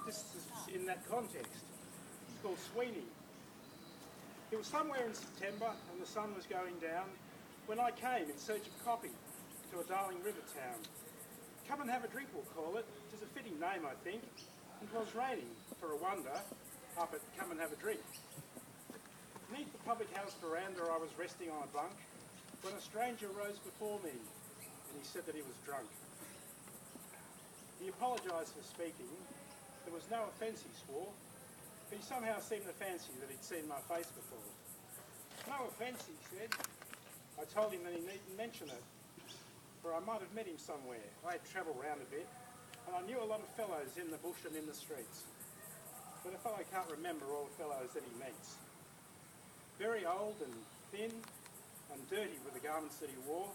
This is in that context. It's called Sweeney. It was somewhere in September and the sun was going down when I came in search of copy to a darling river town. Come and have a drink, we'll call it. It's a fitting name, I think. And it was raining, for a wonder, up at Come and Have a Drink. Beneath the public house veranda I was resting on a bunk when a stranger rose before me and he said that he was drunk. He apologised for speaking. There was no offence, he swore, but he somehow seemed to fancy that he'd seen my face before. No offence, he said. I told him that he needn't mention it, for I might have met him somewhere. I had travelled round a bit, and I knew a lot of fellows in the bush and in the streets. But a fellow can't remember all the fellows that he meets. Very old and thin and dirty were the garments that he wore.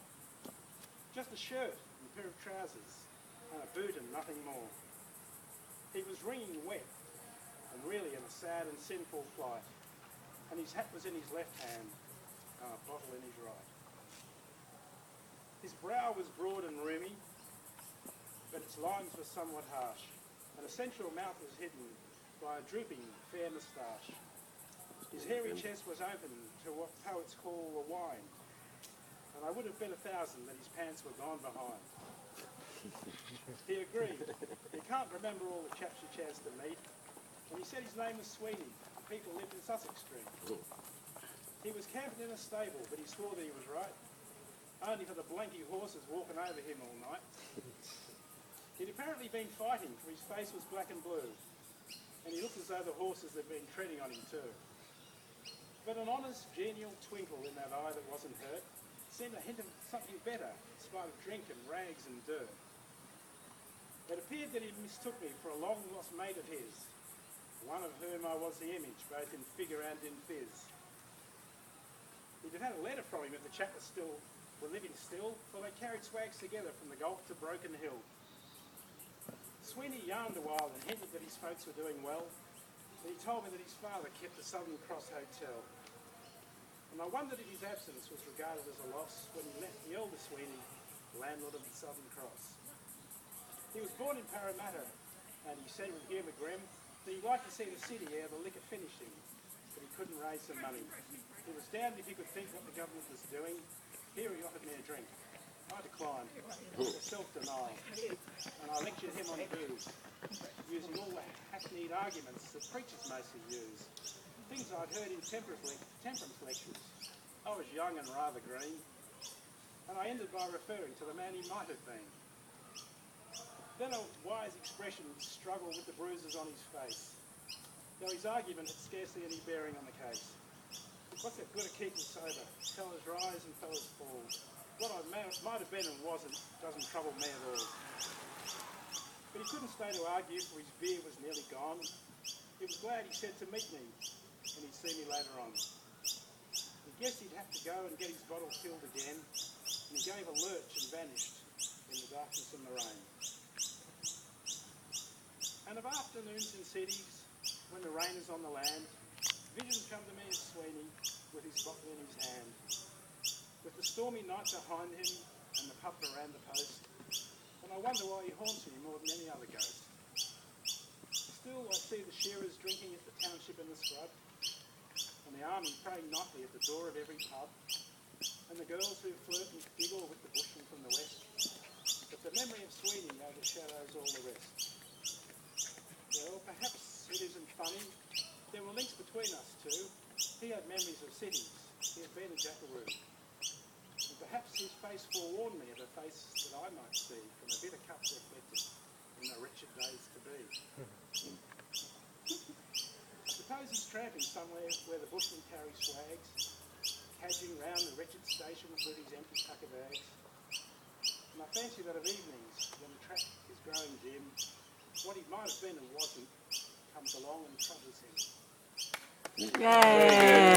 Just a shirt and a pair of trousers and a boot and nothing more. He was wringing wet and really in a sad and sinful plight, and his hat was in his left hand and a bottle in his right. His brow was broad and roomy, but its lines were somewhat harsh, and a central mouth was hidden by a drooping, fair moustache. His hairy chest was open to what poets call a wine, and I would have bet 1,000 that his pants were gone behind. He agreed. He can't remember all the chaps he chanced to meet, and he said his name was Sweeney. People lived in Sussex Street. He was camping in a stable, but he swore that he was right, only for the blanky horses walking over him all night. He'd apparently been fighting, for his face was black and blue, and he looked as though the horses had been treading on him too. But an honest, genial twinkle in that eye that wasn't hurt seemed a hint of something better, in spite of drink and rags and dirt. It appeared that he mistook me for a long-lost mate of his, one of whom I was the image, both in figure and in phiz. He'd have had a letter from him if the chap were living still, for they carried swags together from the Gulf to Broken Hill. Sweeney yarned a while and hinted that his folks were doing well, but he told me that his father kept the Southern Cross Hotel. And I wondered if his absence was regarded as a loss when he left the elder Sweeney, landlord of the Southern Cross. He was born in Parramatta, and he said with humour grim that he'd like to see the city ere the liquor finished him, but he couldn't raise some money. He was damned if he could think what the government was doing. Here he offered me a drink. I declined, for self-denial, and I lectured him on booze, using all the hackneyed arguments that preachers mostly use, things I'd heard in temperance lectures. I was young and rather green, and I ended by referring to the man he might have been. Then a wise expression struggled with the bruises on his face, though his argument had scarcely any bearing on the case. What's it good at keeping sober? Fellas rise and fellas fall. What I might have been and wasn't doesn't trouble me at all. But he couldn't stay to argue, for his beer was nearly gone. He was glad, he said, to meet me, and he'd see me later on. He guessed he'd have to go and get his bottle filled again, and he gave a lurch and vanished in the darkness and the rain. And of afternoons in cities, when the rain is on the land, visions come to me of Sweeney with his bottle in his hand, with the stormy night behind him and the pub veranda post, and I wonder why he haunts me more than any other ghost. Still, I see the shearers drinking at the township and the scrub, and the army praying nightly at the door of every pub, and the girls who flirt and giggle with the bushman from the west, but the memory of Sweeney overshadows all the rest. Well, perhaps it isn't funny. There were links between us two. He had memories of cities. He had been a jackaroo. And perhaps his face forewarned me of a face that I might see from a bitter cup reflected in the wretched days to be. I suppose he's tramping somewhere where the bushmen carry swags, cadging round the wretched stations with his empty tucker bags. And I fancy that of evenings, when the track is growing dim, what he might have been and wasn't comes along and troubles him. Yay!